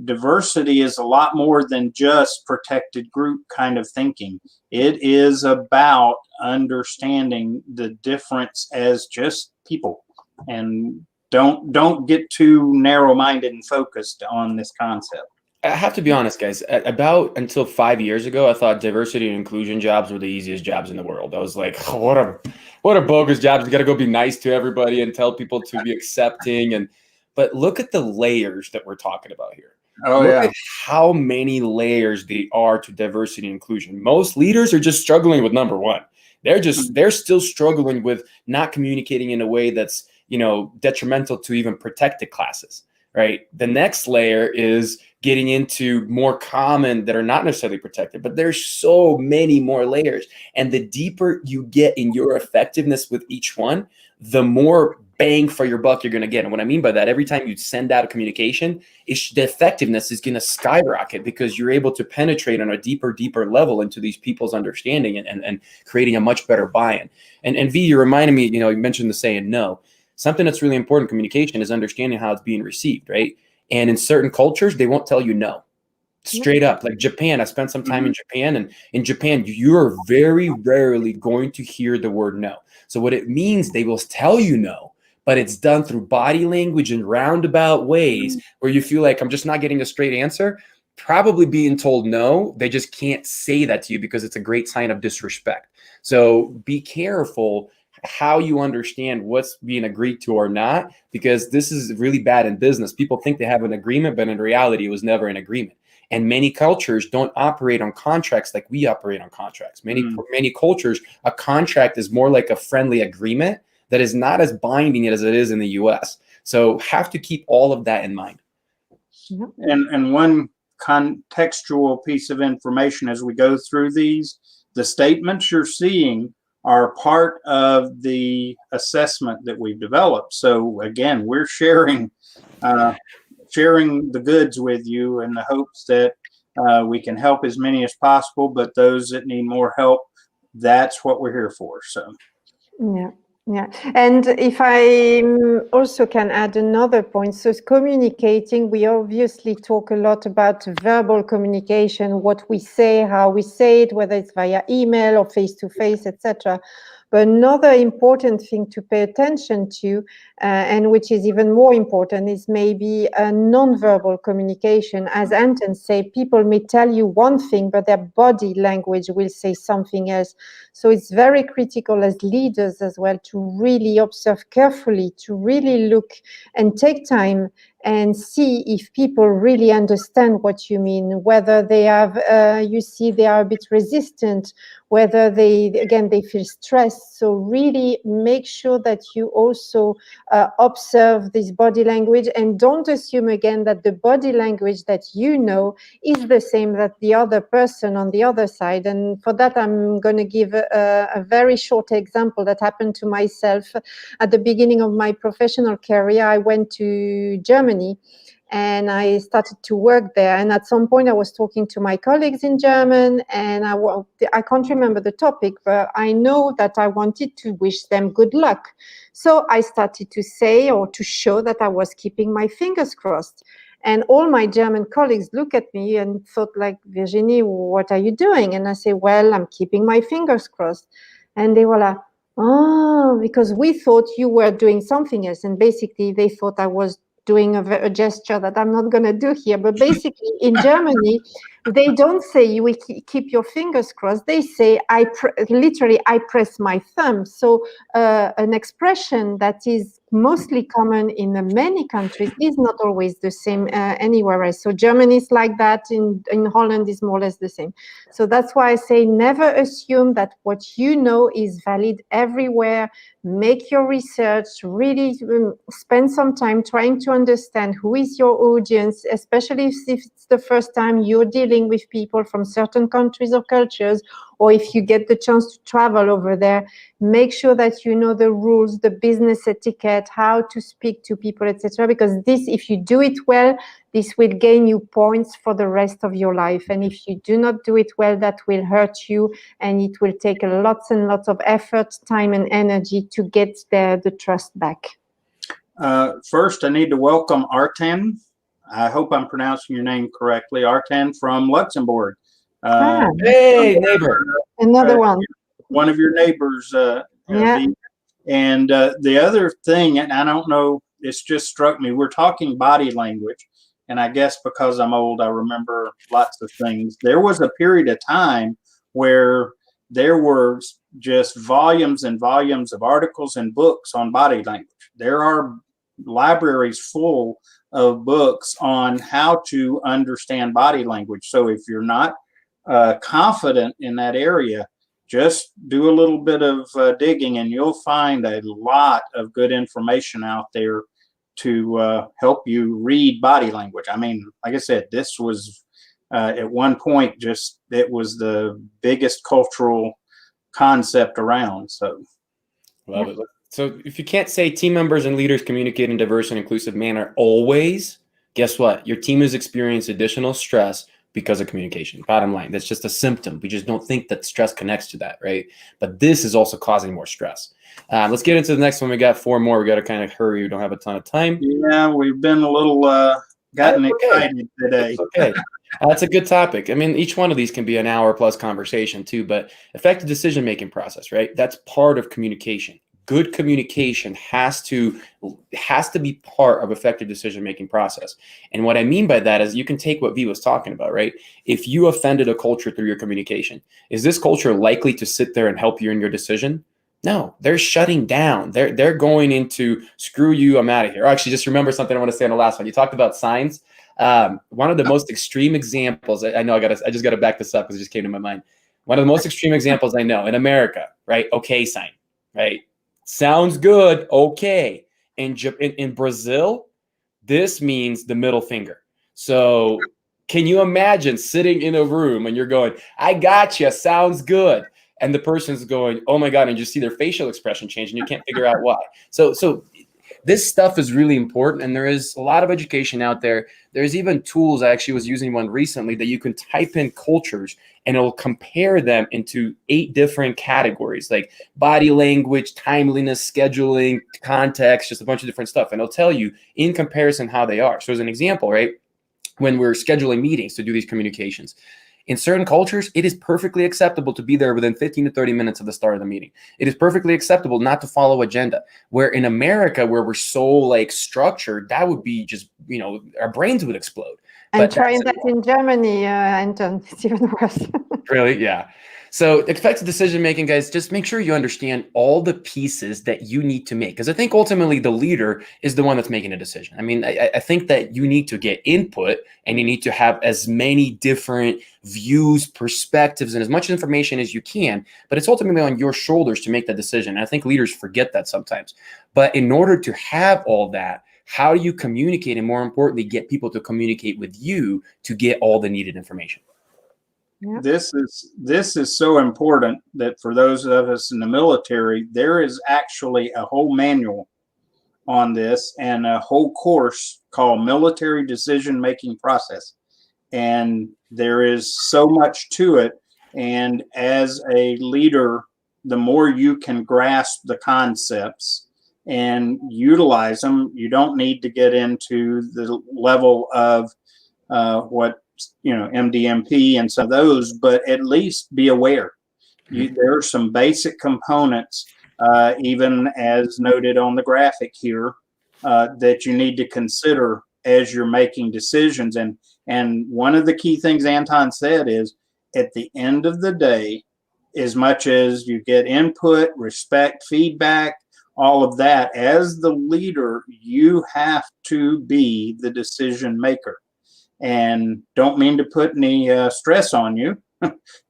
diversity is a lot more than just protected group kind of thinking. It is about understanding the difference as just people, and don't get too narrow-minded and focused on this concept. I have to be honest, guys. About until 5 years ago, I thought diversity and inclusion jobs were the easiest jobs in the world. I was like, oh, what a bogus jobs. You got to go be nice to everybody and tell people to be accepting. But look at the layers that we're talking about here. Look at how many layers they are to diversity and inclusion. Most leaders are just struggling with number one. They're still struggling with not communicating in a way that's, detrimental to even protected classes. Right. The next layer is getting into more common that are not necessarily protected, but there's so many more layers. And the deeper you get in your effectiveness with each one, the more bang for your buck you're going to get. And what I mean by that, every time you send out a communication, the effectiveness is going to skyrocket, because you're able to penetrate on a deeper level into these people's understanding and creating a much better buy-in. And V, you reminded me, you mentioned the saying no. Something that's really important in communication is understanding how it's being received, right? And in certain cultures, they won't tell you no. Straight up. Like Japan, I spent some time in Japan, and in Japan, you're very rarely going to hear the word no. So what it means, they will tell you no, but it's done through body language and roundabout ways where you feel like I'm just not getting a straight answer. Probably being told no, they just can't say that to you because it's a great sign of disrespect. So be careful how you understand what's being agreed to or not, because this is really bad in business. People think they have an agreement, but in reality, it was never an agreement. And many cultures don't operate on contracts like we operate on contracts. Many cultures, a contract is more like a friendly agreement that is not as binding as it is in the US. So have to keep all of that in mind. And one contextual piece of information as we go through these, the statements you're seeing are part of the assessment that we've developed. So again, we're sharing the goods with you in the hopes that we can help as many as possible, but those that need more help, that's what we're here for. So yeah. And if I also can add another point, so communicating, we obviously talk a lot about verbal communication, what we say, how we say it, whether it's via email or face-to-face, etc. But another important thing to pay attention to, and which is even more important, is maybe a non-verbal communication. As Anton said, people may tell you one thing, but their body language will say something else. So it's very critical as leaders as well to really observe carefully, to really look and take time and see if people really understand what you mean, whether they have, you see, they are a bit resistant, whether they feel stressed. So really make sure that you also observe this body language, and don't assume again that the body language that you know is the same that the other person on the other side. And for that, I'm going to give a very short example that happened to myself at the beginning of my professional career. I went to Germany and I started to work there. And at some point I was talking to my colleagues in German, and I can't remember the topic, but I know that I wanted to wish them good luck. So I started to say, or to show, that I was keeping my fingers crossed. And all my German colleagues look at me and thought like, Virginie, what are you doing? And I say, well, I'm keeping my fingers crossed. And they were like, oh, because we thought you were doing something else. And basically they thought I was doing a gesture that I'm not going to do here. But basically in Germany, they don't say you keep your fingers crossed. They say, literally, I press my thumb. So an expression that is mostly common in many countries is not always the same anywhere else. So Germany is like that. In Holland is more or less the same. So that's why I say never assume that what you know is valid everywhere. Make your research, really spend some time trying to understand who is your audience, especially if it's the first time you're dealing with people from certain countries or cultures, or if you get the chance to travel over there. Make sure that you know the rules, the business etiquette, how to speak to people, etc. Because this, if you do it well, this will gain you points for the rest of your life. And if you do not do it well, that will hurt you, and it will take lots and lots of effort, time, and energy to get the trust back. First, I need to welcome Artan. I hope I'm pronouncing your name correctly. Artan from Luxembourg. Hey, neighbor. Another one. One of your neighbors. Yeah. And the other thing, and I don't know, it's just struck me, we're talking body language. And I guess because I'm old, I remember lots of things. There was a period of time where there were just volumes and volumes of articles and books on body language. There are libraries full of books on how to understand body language. So if you're not confident in that area, just do a little bit of digging, and you'll find a lot of good information out there to help you read body language. I mean, like I said, this was at one point it was the biggest cultural concept around. So love it. So if you can't say team members and leaders communicate in diverse and inclusive manner always, guess what? Your team has experienced additional stress because of communication. Bottom line, that's just a symptom. We just don't think that stress connects to that, right? But this is also causing more stress. Let's get into the next one. We got 4 more. We got to kind of hurry. We don't have a ton of time. Yeah, we've been a little gotten excited today. Okay. That's a good topic. I mean, each one of these can be an hour plus conversation too, but effective decision-making process, right? That's part of communication. Good communication has to be part of effective decision-making process. And what I mean by that is you can take what V was talking about, right? If you offended a culture through your communication, is this culture likely to sit there and help you in your decision? No, they're shutting down. They're going into screw you, I'm out of here. Actually, just remember something I want to say on the last one. You talked about signs. One of the most extreme examples, I know I just got to back this up because it just came to my mind. One of the most extreme examples I know in America, right? Okay sign, right? Sounds good. Okay. In Brazil, this means the middle finger. So can you imagine sitting in a room and you're going, I gotcha, sounds good. And the person's going, oh my God. And you see their facial expression change and you can't figure out why. So this stuff is really important. And there is a lot of education out there. There's even tools. I actually was using one recently that you can type in cultures and it'll compare them into 8 different categories, like body language, timeliness, scheduling, context, just a bunch of different stuff. And it'll tell you in comparison how they are. So as an example, right, when we're scheduling meetings to do these communications, In certain cultures, it is perfectly acceptable to be there within 15 to 30 minutes of the start of the meeting. It is perfectly acceptable not to follow agenda. Where in America, where we're so like structured, that would be just, you know, our brains would explode. And trying that in Germany, Anton, it's even worse. Really? Yeah. So effective decision making, guys, just make sure you understand all the pieces that you need to make. Because I think ultimately the leader is the one that's making a decision. I mean, I think that you need to get input and you need to have as many different views, perspectives, and as much information as you can. But it's ultimately on your shoulders to make that decision. And I think leaders forget that sometimes. But in order to have all that, how do you communicate, and more importantly, get people to communicate with you to get all the needed information? Yeah. This is so important that for those of us in the military, there is actually a whole manual on this and a whole course called Military Decision Making Process. And there is so much to it. And as a leader, the more you can grasp the concepts and utilize them, you don't need to get into the level of what, you know, MDMP and some of those, but at least be aware. There are some basic components, even as noted on the graphic here, that you need to consider as you're making decisions. And one of the key things Anton said is, at the end of the day, as much as you get input, respect, feedback, all of that, as the leader, you have to be the decision maker. And don't mean to put any stress on you,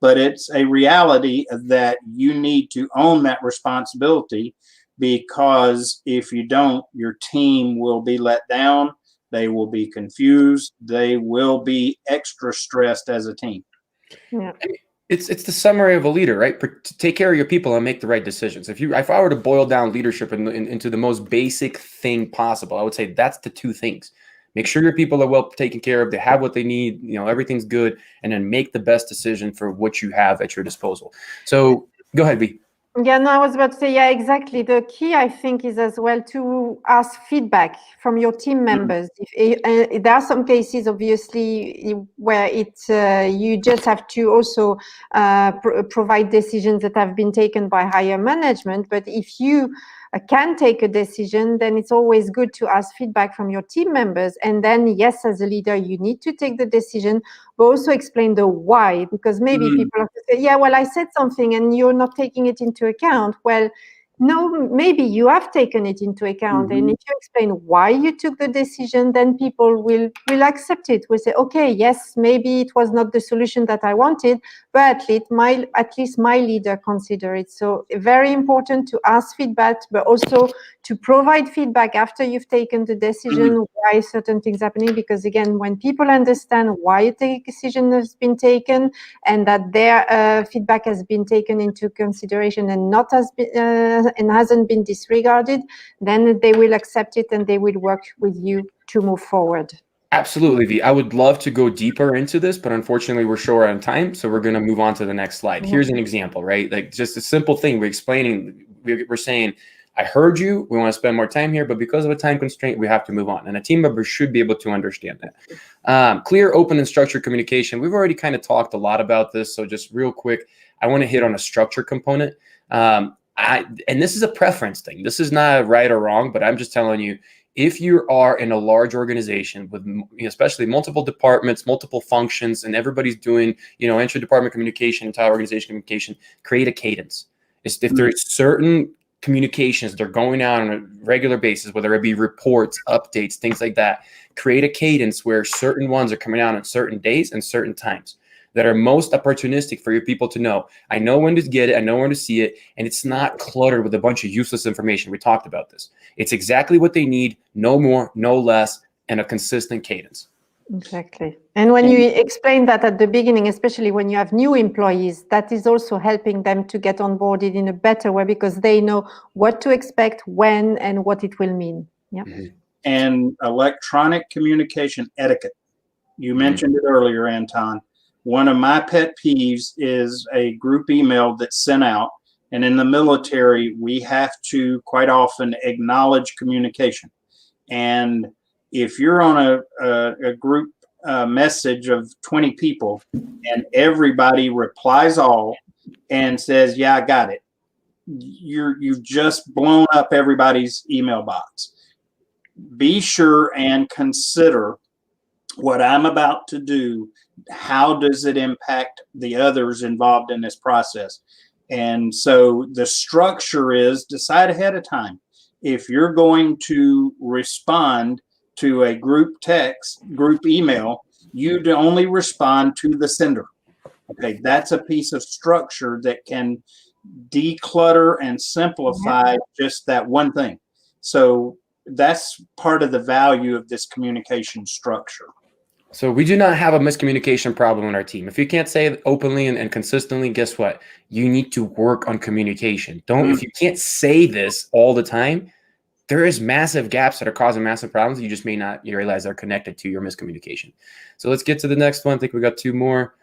but it's a reality that you need to own that responsibility, because if you don't, your team will be let down. They will be confused. They will be extra stressed as a team. Yeah. It's the summary of a leader, right? Take care of your people and make the right decisions. If I were to boil down leadership into the most basic thing possible, I would say that's the two things. Make sure your people are well taken care of. They have what they need. You know, everything's good, and then make the best decision for what you have at your disposal. So go ahead, V. Yeah, no, I was about to say, yeah, exactly. The key, I think, is as well to ask feedback from your team members. There are some cases, obviously, where you just have to also provide decisions that have been taken by higher management. But if you can take a decision, then it's always good to ask feedback from your team members. And then, yes, as a leader, you need to take the decision, but also explain the why, because maybe people have to say, yeah, well, I said something and you're not taking it into account. Well, no, maybe you have taken it into account. And if you explain why you took the decision, then people will accept it. Will say, okay, yes, maybe it was not the solution that I wanted, but at least my leader consider it. So very important to ask feedback, but also to provide feedback after you've taken the decision, why certain things happening. Because again, when people understand why the decision has been taken and that their feedback has been taken into consideration and not has been and hasn't been disregarded, then they will accept it and they will work with you to move forward. Absolutely, V. I would love to go deeper into this, but unfortunately we're short on time. So we're going to move on to the next slide. Here's an example, right? Like just a simple thing. We're saying, I heard you, we want to spend more time here, but because of a time constraint, we have to move on. And a team member should be able to understand that. Clear, open, and structured communication. We've already kind of talked a lot about this. So just real quick, I want to hit on a structure component. And this is a preference thing. This is not right or wrong, but I'm just telling you, if you are in a large organization with especially multiple departments, multiple functions, and everybody's doing, intra-department communication, entire organization communication, create a cadence. If there's certain communications that are going out on a regular basis, whether it be reports, updates, things like that, create a cadence where certain ones are coming out on certain days and certain times that are most opportunistic for your people to know. I know when to get it, I know when to see it, and it's not cluttered with a bunch of useless information. We talked about this. It's exactly what they need, no more, no less, and a consistent cadence. Exactly. And when you explain that at the beginning, especially when you have new employees, that is also helping them to get onboarded in a better way because they know what to expect, when, and what it will mean. Yeah. And electronic communication etiquette. You mentioned it earlier, Anton. One of my pet peeves is a group email that's sent out. And in the military, we have to quite often acknowledge communication. And if you're on a group a message of 20 people and everybody replies all and says, yeah, I got it, you've just blown up everybody's email box. Be sure and consider what I'm about to do. How does it impact the others involved in this process? And so the structure is decide ahead of time. If you're going to respond to a group text, group email, you only respond to the sender. Okay, that's a piece of structure that can declutter and simplify just that one thing. So that's part of the value of this communication structure. So we do not have a miscommunication problem in our team. If you can't say it openly and consistently, guess what? You need to work on communication. If you can't say this all the time, there is massive gaps that are causing massive problems. You just may not realize they're connected to your miscommunication. So let's get to the next one. I think we got 2 more.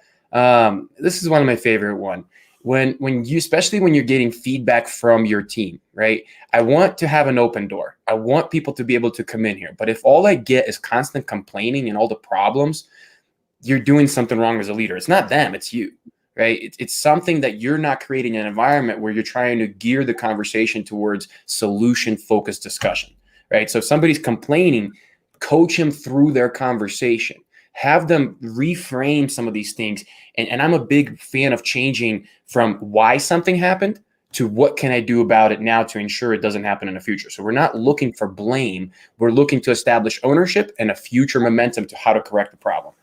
This is one of my favorite one. When you, especially when you're getting feedback from your team, right? I want to have an open door. I want people to be able to come in here. But if all I get is constant complaining and all the problems, you're doing something wrong as a leader. It's not them, it's you, right? It's something that you're not creating an environment where you're trying to gear the conversation towards solution-focused discussion, right? So if somebody's complaining, coach them through their conversation. Have them reframe some of these things. And I'm a big fan of changing from why something happened to what can I do about it now to ensure it doesn't happen in the future. So we're not looking for blame. We're looking to establish ownership and a future momentum to how to correct the problem.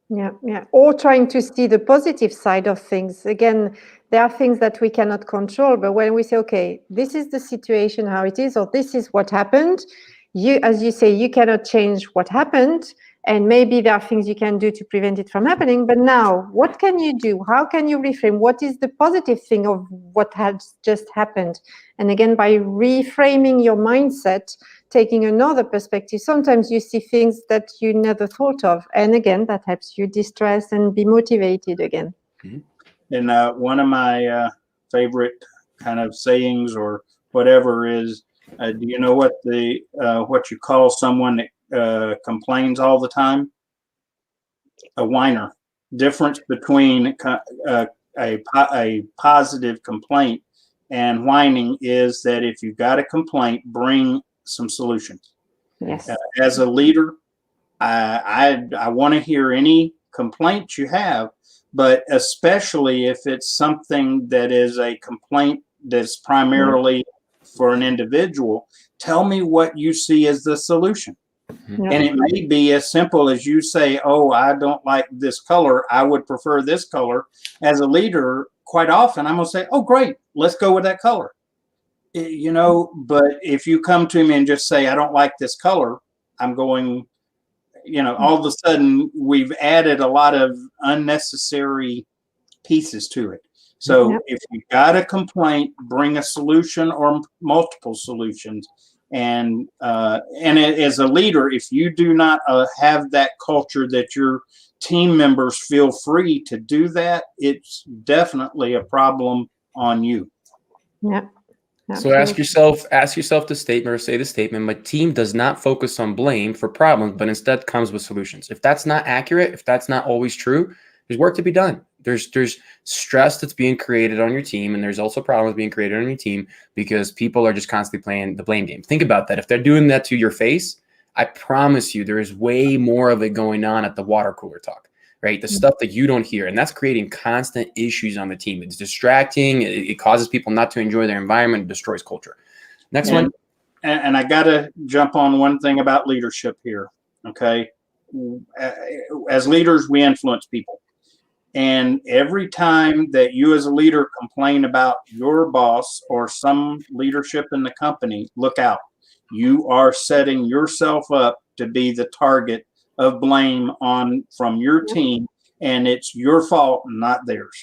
Yeah. Or trying to see the positive side of things. Again, there are things that we cannot control, but when we say, okay, this is the situation, how it is, or this is what happened, as you say, you cannot change what happened. And maybe there are things you can do to prevent it from happening. But now, what can you do? How can you reframe? What is the positive thing of what has just happened? And again, by reframing your mindset, taking another perspective, sometimes you see things that you never thought of. And again, that helps you de-stress and be motivated again. And one of my favorite kind of sayings or whatever is, do you know what you call someone that complains all the time? A whiner. Difference between a positive complaint and whining is that if you've got a complaint, bring some solutions. Yes. As a leader, I want to hear any complaints you have, but especially if it's something that is a complaint that's primarily for an individual, tell me what you see as the solution. And it may be as simple as you say, oh, I don't like this color. I would prefer this color. As a leader, quite often I'm going to say, oh, great, let's go with that color. You know, but if you come to me and just say, I don't like this color, I'm going, you know, all of a sudden we've added a lot of unnecessary pieces to it. So if you got a complaint, bring a solution or multiple solutions. And as a leader, if you do not have that culture that your team members feel free to do that, it's definitely a problem on you. Yeah. So ask yourself the statement or say the statement, my team does not focus on blame for problems, but instead comes with solutions. If that's not accurate, if that's not always true, there's work to be done. There's stress that's being created on your team, and there's also problems being created on your team because people are just constantly playing the blame game. Think about that. If they're doing that to your face, I promise you there is way more of it going on at the water cooler talk, right? The stuff that you don't hear, and that's creating constant issues on the team. It's distracting. It causes people not to enjoy their environment. It destroys culture. Next one. And I got to jump on one thing about leadership here, okay? As leaders, we influence people. And every time that you as a leader complain about your boss or some leadership in the company, look out. You are setting yourself up to be the target of blame from your team, and it's your fault, not theirs.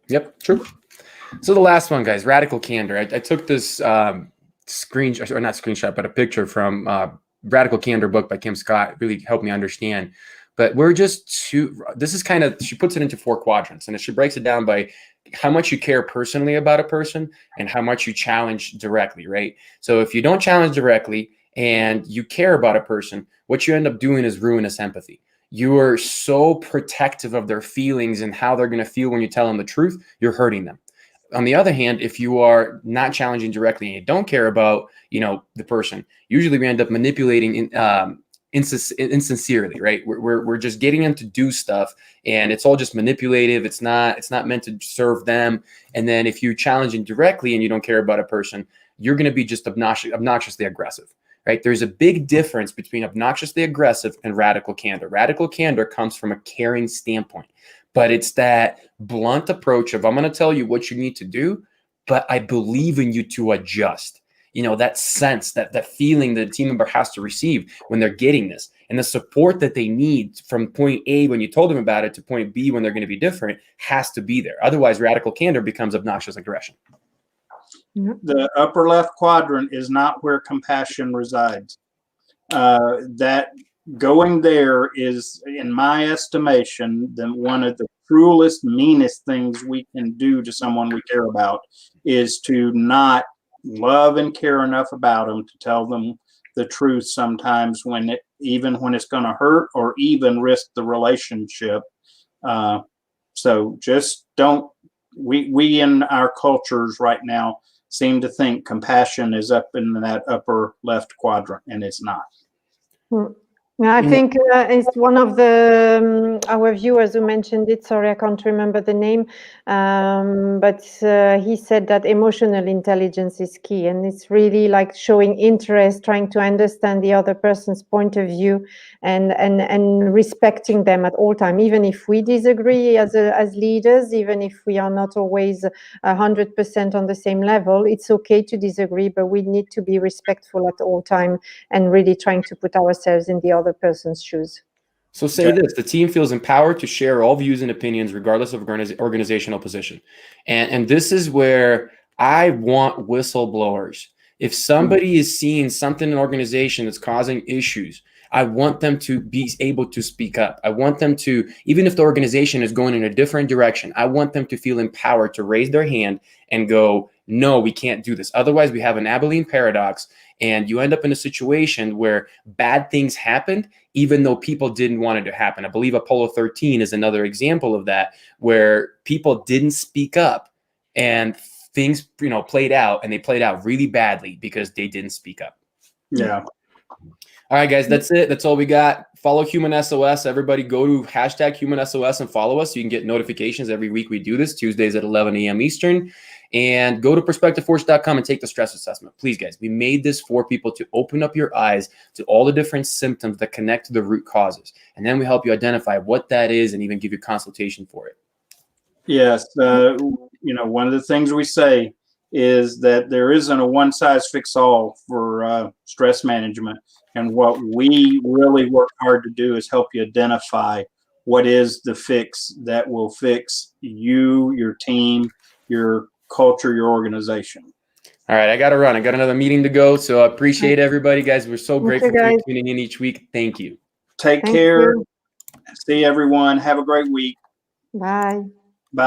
Yep, true. So the last one, guys, radical candor. I took this screenshot, or not screenshot, but a picture from Radical Candor book by Kim Scott. Really helped me understand. But we're just this is kind of, she puts it into 4 quadrants, and she breaks it down by how much you care personally about a person and how much you challenge directly, right? So if you don't challenge directly and you care about a person, what you end up doing is ruinous empathy. you are so protective of their feelings and how they're going to feel when you tell them the truth, you're hurting them. On the other hand, if you are not challenging directly and you don't care about, the person, usually we end up manipulating insincerely, right? We're just getting them to do stuff, and it's all just manipulative. It's not meant to serve them. And then if you challenge directly and you don't care about a person, you're going to be just obnoxiously aggressive, right? There's a big difference between obnoxiously aggressive and radical candor. Radical candor comes from a caring standpoint, but it's that blunt approach of, I'm going to tell you what you need to do, but I believe in you to adjust. That sense, that feeling that a team member has to receive when they're getting this, and the support that they need from point A when you told them about it to point B when they're going to be different has to be there. Otherwise, radical candor becomes obnoxious aggression. The upper left quadrant is not where compassion resides. That going there is, in my estimation, one of the cruelest, meanest things we can do to someone we care about is to not love and care enough about them to tell them the truth sometimes, even when it's going to hurt or even risk the relationship. So just don't. We in our cultures right now seem to think compassion is up in that upper left quadrant, and it's not. I think it's one of the our viewers who mentioned it. Sorry, I can't remember the name, but he said that emotional intelligence is key, and it's really like showing interest, trying to understand the other person's point of view, and respecting them at all time, even if we disagree as leaders, even if we are not always 100% on the same level. It's okay to disagree, but we need to be respectful at all time and really trying to put ourselves in the other person's shoes. So say this: the team feels empowered to share all views and opinions regardless of organizational position. And this is where I want whistleblowers. If somebody is seeing something in an organization that's causing issues, I want them to be able to speak up. I want them to, even if the organization is going in a different direction, I want them to feel empowered to raise their hand and go, no, we can't do this. Otherwise, we have an Abilene paradox, and you end up in a situation where bad things happened, even though people didn't want it to happen. I believe Apollo 13 is another example of that, where people didn't speak up and things, played out, and they played out really badly because they didn't speak up. Yeah. All right, guys, that's it. That's all we got. Follow Human SOS. Everybody go to #HumanSOS and follow us so you can get notifications every week we do this, Tuesdays at 11 a.m. Eastern. And go to prospectiveforce.com and take the stress assessment. Please, guys, we made this for people to open up your eyes to all the different symptoms that connect to the root causes. And then we help you identify what that is and even give you consultation for it. Yes. One of the things we say is that there isn't a one-size-fits-all for stress management. And what we really work hard to do is help you identify what is the fix that will fix you, your team, your culture, your organization. All right, I got to run. I got another meeting to go. So I appreciate everybody, guys. We're so grateful for you tuning in each week. Thank you. Take care. See everyone. Have a great week. Bye.